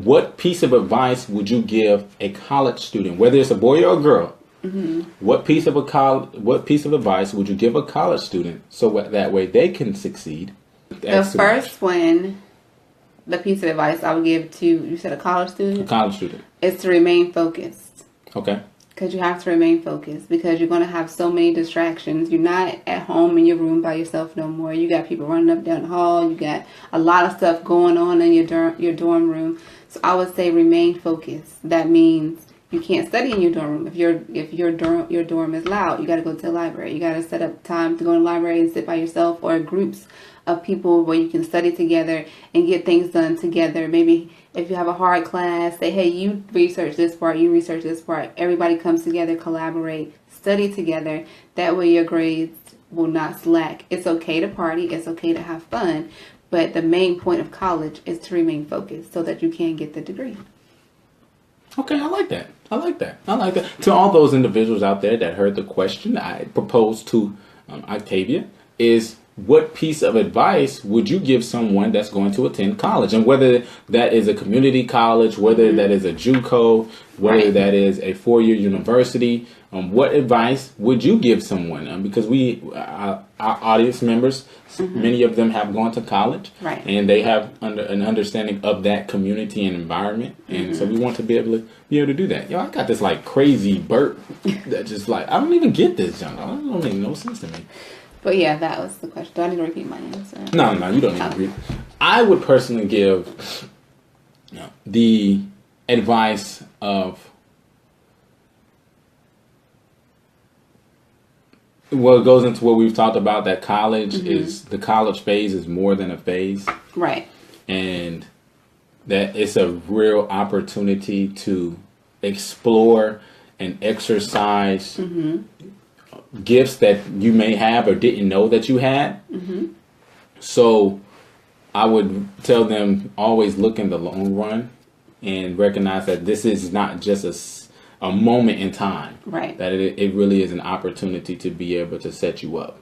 What piece of advice would you give a college student, whether it's a boy or a girl? What piece of advice would you give a college student so that way they can succeed? The first one, the piece of advice I would give to, you said a college student? A college student. Is to remain focused. Okay. Because you have to remain focused, because you're going to have so many distractions. You're not at home in your room by yourself no more. You got people running up down the hall. You got a lot of stuff going on in your dorm room. So I would say remain focused. That means you can't study in your dorm room. If your dorm is loud, you got to go to the library. You got to set up time to go to the library and sit by yourself, or groups of people where you can study together and get things done together. Maybe if you have a hard class, say, hey, you research this part, you research this part. Everybody comes together, collaborate, study together. That way your grades will not slack. It's okay to party. It's okay to have fun. But the main point of college is to remain focused so that you can get the degree. Okay, I like that. To all those individuals out there that heard the question I proposed to Octavia is, what piece of advice would you give someone that's going to attend college? And whether that is a community college, whether that is a JUCO, whether that is a 4-year university, what advice would you give someone? Because our audience members, many of them have gone to college, and they have an understanding of that community and environment, and so we want to be able to do that. Yo, I got this like crazy burp that just like, I don't even get this, John. It don't make no sense to me. But yeah, that was the question. Do I need to repeat my answer? No, you don't need to repeat. I would personally give the advice of, well, it goes into what we've talked about, that college is, the college phase is more than a phase. Right. And that it's a real opportunity to explore and exercise gifts that you may have or didn't know that you had. So I would tell them, always look in the long run and recognize that this is not just a moment in time. Right. That it really is an opportunity to be able to set you up.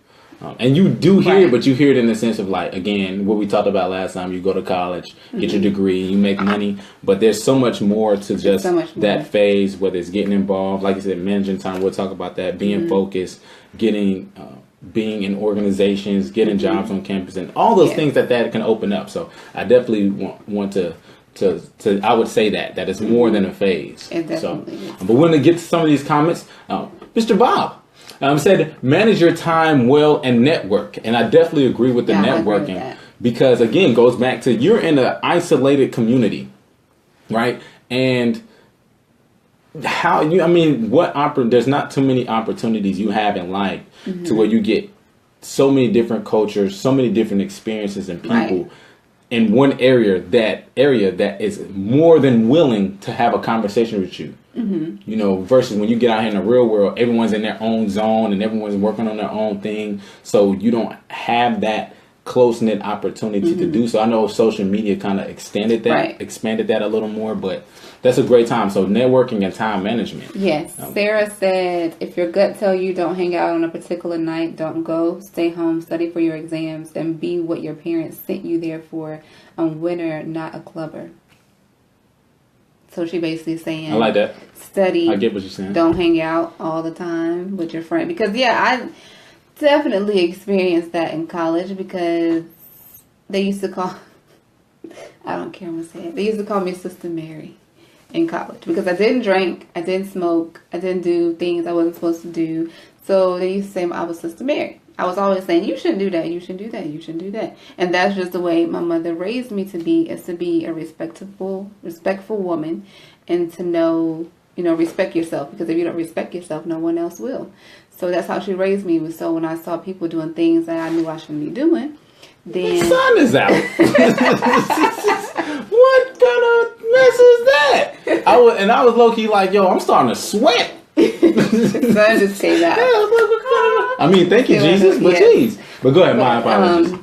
And you do hear it, but you hear it in the sense of, like, again, what we talked about last time, you go to college, get your degree, you make money, but there's so much more to just that phase, whether it's getting involved, like you said, managing time, we'll talk about that, being focused, being in organizations, getting jobs on campus, and all those things that can open up. So I definitely want to I would say that it's more than a phase. It definitely is. But we're going to get to some of these comments. Mr. Bob said, manage your time well and network. And I definitely agree with the networking, because, again, goes back to, you're in an isolated community, right? And there's not too many opportunities you have in life to where you get so many different cultures, so many different experiences and people in one area that is more than willing to have a conversation with you. You know, versus when you get out here in the real world, everyone's in their own zone and everyone's working on their own thing. So you don't have that close-knit opportunity to do so. I know social media kind of expanded that a little more, but that's a great time. So networking and time management. Yes. Sarah said, if your gut tell you don't hang out on a particular night, don't go. Stay home, study for your exams, and be what your parents sent you there for. A winner, not a clubber. So she basically saying, I like that. Study. I get what you're saying. Don't hang out all the time with your friend. Because, I definitely experienced that in college, because they used to call, I don't care what I say, they used to call me Sister Mary in college, because I didn't drink, I didn't smoke, I didn't do things I wasn't supposed to do. So they used to say I was Sister Mary. I was always saying, you shouldn't do that, you shouldn't do that, you shouldn't do that. And that's just the way my mother raised me to be, is to be a respectful woman, and to know, respect yourself. Because if you don't respect yourself, no one else will. So that's how she raised me. So when I saw people doing things that I knew I shouldn't be doing, then... The sun is out. What kind of mess is that? I was low-key like, yo, I'm starting to sweat. The sun just came out. I mean, thank you, Jesus, but geez. But go ahead, my apologies.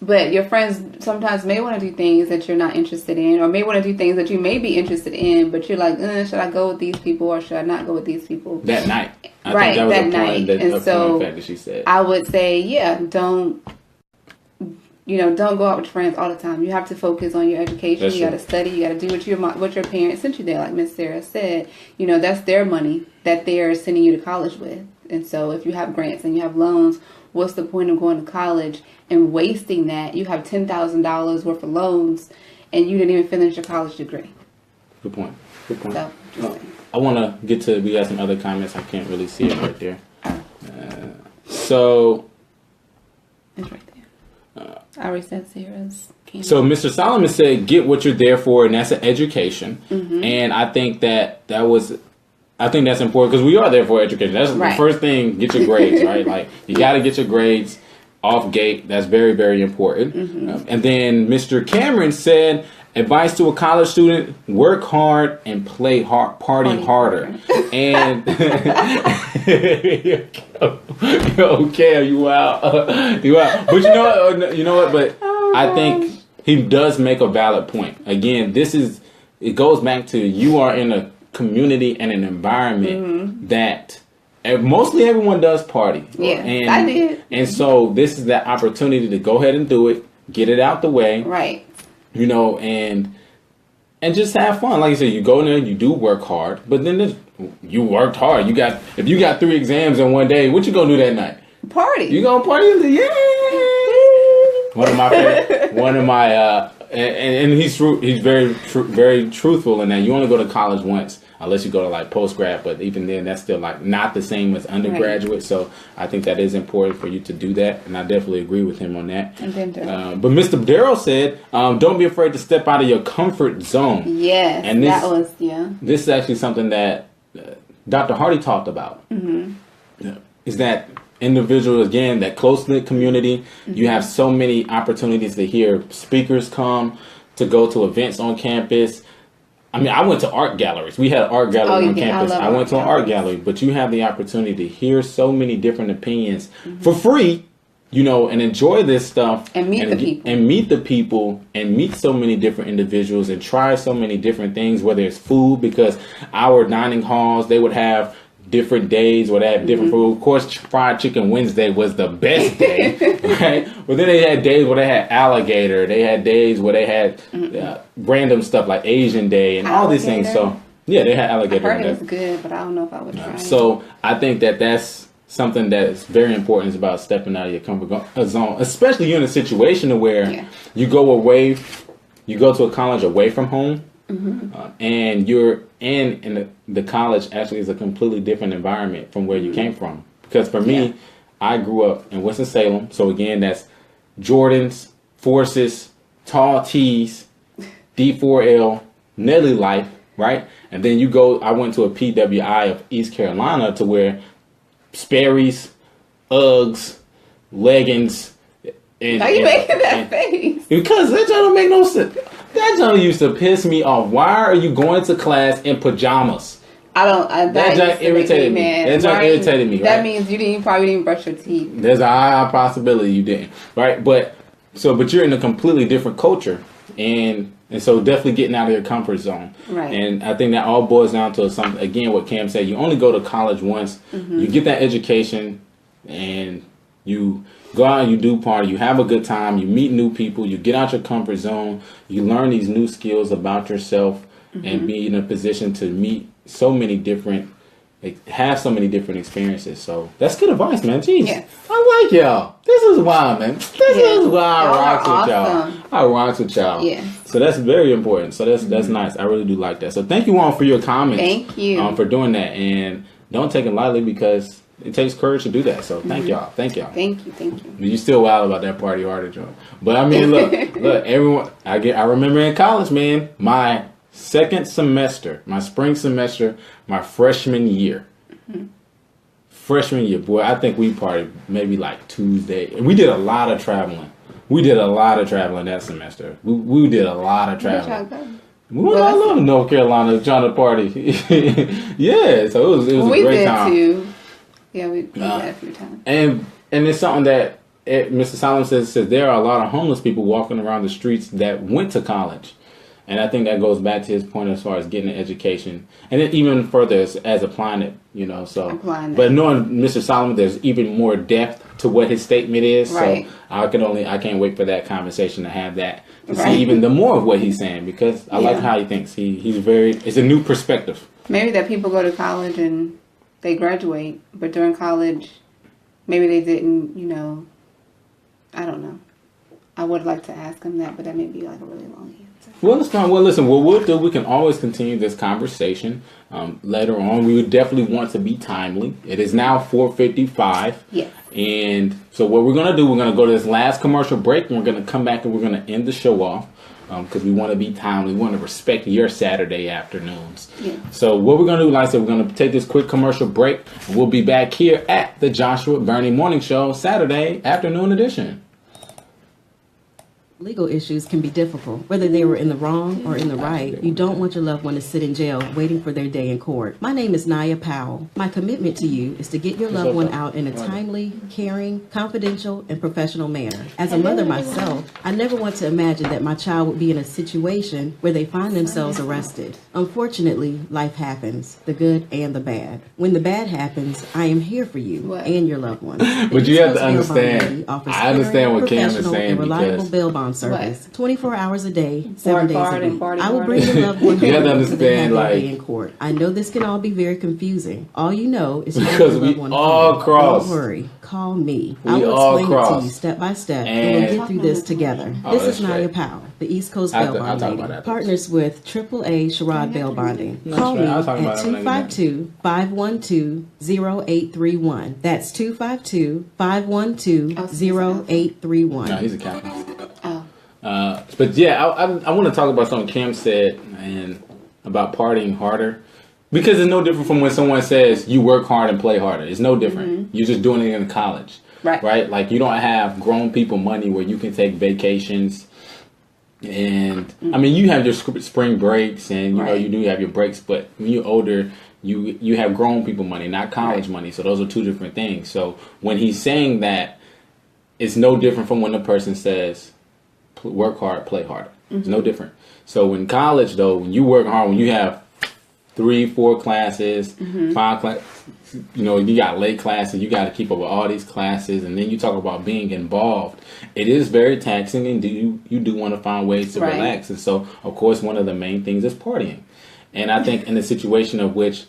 But your friends sometimes may want to do things that you're not interested in, or may want to do things that you may be interested in, but you're like, should I go with these people or should I not go with these people? That night. I think that was that night. And so fact that she said. I would say, don't don't go out with your friends all the time. You have to focus on your education. That's you got to study. You got to do what your parents sent you there. Like Miss Sarah said, that's their money that they're sending you to college with. And so if you have grants and you have loans, what's the point of going to college and wasting that? You have $10,000 worth of loans and you didn't even finish your college degree. Good point. So, I want to get to, we got some other comments. I can't really see it right there. So. It's right there. I already said Sarah's. So Mr. Solomon said, get what you're there for, and that's an education. Mm-hmm. And I think that's important because we are there for education. That's the first thing, get your grades, right? Like, you got to get your grades off gate. That's very, very important. Mm-hmm. And then Mr. Cameron said, advice to a college student, work hard and play hard, party harder. And okay, you out. But you know what? But I think he does make a valid point. Again, it goes back to, you are in a community and an environment that mostly everyone does party. Yeah, I did. And so this is that opportunity to go ahead and do it, get it out the way. Right. And just have fun. Like you said, you go in there, you do work hard, but then you worked hard. If you got 3 exams in one day, what you gonna do that night? Party. You gonna party? Yeah. One of my and he's very truthful in that you only go to college once, unless you go to like post grad, but even then that's still like not the same as undergraduate. Right. So I think that is important for you to do that, and I definitely agree with him on that. But Mr. Darrell said, don't be afraid to step out of your comfort zone. Yes, and this is actually something that Dr. Hardy talked about. Mm-hmm. Is that individual, again, that close-knit community. Mm-hmm. You have so many opportunities to hear speakers come, to go to events on campus. I mean, I went to art galleries. We had art gallery on campus. I went to an art gallery, but you have the opportunity to hear so many different opinions for free, and enjoy this stuff and meet the people and meet so many different individuals and try so many different things, whether it's food, because our dining halls, they would have different days where they had different food. Of course, Fried Chicken Wednesday was the best day, right? But then they had days where they had alligator. They had days where they had random stuff like Asian Day and all these things. So, yeah, they had alligator. I heard it was good, but I don't know if I would try it. So, I think that's something that's very important, is about stepping out of your comfort zone, especially you're in a situation where you go to a college away from home. Mm-hmm. And you're in the college actually is a completely different environment from where you came from. Because for me, I grew up in Winston-Salem. So again, that's Jordans, Forces, Tall Tees, D4L, Nelly Life, right? And then I went to a PWI of East Carolina, to where Sperry's, Uggs, leggings. Why are you making that face? Because that don't make no sense. That joint used to piss me off. Why are you going to class in pajamas? That joint irritated me. That joint irritated me. That means you probably didn't brush your teeth. There's a high possibility you didn't, right? But you're in a completely different culture, and so definitely getting out of your comfort zone. Right. And I think that all boils down to something. Again, what Cam said: you only go to college once. Mm-hmm. You get that education, and you go out and you do party, you have a good time, you meet new people, you get out your comfort zone, you learn these new skills about yourself, and be in a position to meet have so many different experiences. So that's good advice, man. Jeez. Yes. I like y'all. This is why, man. This is why I rocks with y'all. I rocks with y'all. Yeah. So that's very important. So that's nice. I really do like that. So thank you all for your comments. Thank you. For doing that. And don't take it lightly, because it takes courage to do that. So thank y'all. Thank y'all. Thank you. You still wild about that party harder joint. But I mean, look, everyone. I remember in college, man, my second semester, my spring semester, my freshman year. Mm-hmm. Freshman year, boy, I think we partied maybe like Tuesday. We did a lot of traveling. That semester. We did a lot of traveling. We went all over North Carolina trying to party. Yeah, so it was a great time. We did too. Yeah, we did that a few times. And it's something that Mr. Solomon says there are a lot of homeless people walking around the streets that went to college. And I think that goes back to his point as far as getting an education, and then even further as applying it, So, but knowing Mr. Solomon, there's even more depth to what his statement is. Right. So I can't wait for that conversation to have that to see even the more of what he's saying, because I like how he thinks. It's a new perspective. Maybe that people go to college and they graduate, but during college, maybe they didn't. I don't know. I would like to ask him that, but that may be like a really long answer. Well, it's fine. Well, listen, what we'll do, we can always continue this conversation later on. We would definitely want to be timely. It is now 4:55. Yes. And so what we're going to do, we're going to go to this last commercial break, and we're going to come back and we're going to end the show off because we want to be timely. We want to respect your Saturday afternoons. Yeah. So what we're going to do, like I said, we're going to take this quick commercial break, and we'll be back here at the Joshua Burney Morning Show, Saturday afternoon edition. Legal issues can be difficult. Whether they were in the wrong or in the right, you don't want your loved one to sit in jail waiting for their day in court. My name is Naya Powell. My commitment to you is to get your loved one out in a timely, caring, confidential, and professional manner. As a mother myself, I never want to imagine that my child would be in a situation where they find themselves arrested. Unfortunately, life happens, the good and the bad. When the bad happens, I am here for you and your loved ones. But you have to understand, I understand what Cam is saying, reliable bail bond service, 24 hours a day, 7 days a week. I will bring your loved one home you have to understand, in court. I know this can all be very confusing. All you know is because we all cross. Don't worry, call me. I will explain it to you step by step, and we'll get through this together. This is Naya Powell, the East Coast Bail Bond Lady, partners with AAA Sherrod Bail Bonding. Call me at 252-512-0831. That's 252-512-0831. No, he's a captain. But yeah, I want to talk about something Cam said and about partying harder, because it's no different from when someone says you work hard and play harder. It's no different. Mm-hmm. You're just doing it in college, right? Like you don't have grown people money where you can take vacations, and I mean you have your spring breaks and you know you do have your breaks, but when you're older, you have grown people money, not college money. So those are two different things. So when he's saying that, it's no different from when a person says work hard, play harder. It's no different. So in college, though, when you work hard, when you have 3-4 classes, 5 classes, you got late classes, you got to keep up with all these classes, and then you talk about being involved. It is very taxing, and you do want to find ways to relax. And so, of course, one of the main things is partying. And I think in the situation of which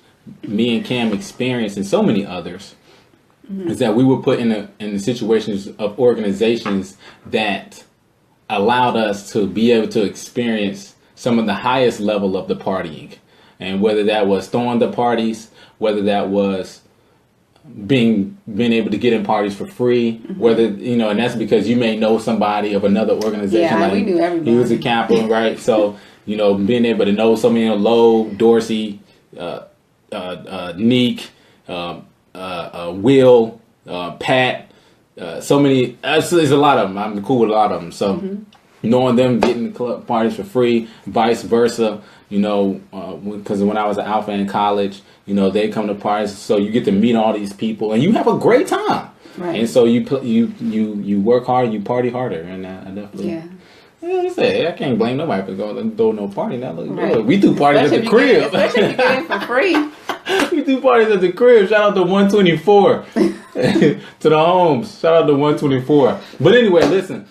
me and Cam experienced, and so many others, is that we were put in the situations of organizations that allowed us to be able to experience some of the highest level of the partying. And whether that was throwing the parties, whether that was being able to get in parties for free, whether, and that's because you may know somebody of another organization. Yeah, like we knew everybody. He was a captain, right? So, being able to know somebody, Lowe, Dorsey, Neek, Will, Pat, so many, there's a lot of them. I'm cool with a lot of them. So knowing them getting club parties for free, vice versa, because when I was at Alpha in college, they come to parties, so you get to meet all these people and you have a great time. Right. And so you work hard, you party harder, and I definitely. I can't blame nobody for going and throw no party. That look good. We do parties at the crib. Especially if you get in for free. We do parties at the crib. Shout out to 124. To the homes. Shout out to 124. But anyway, listen.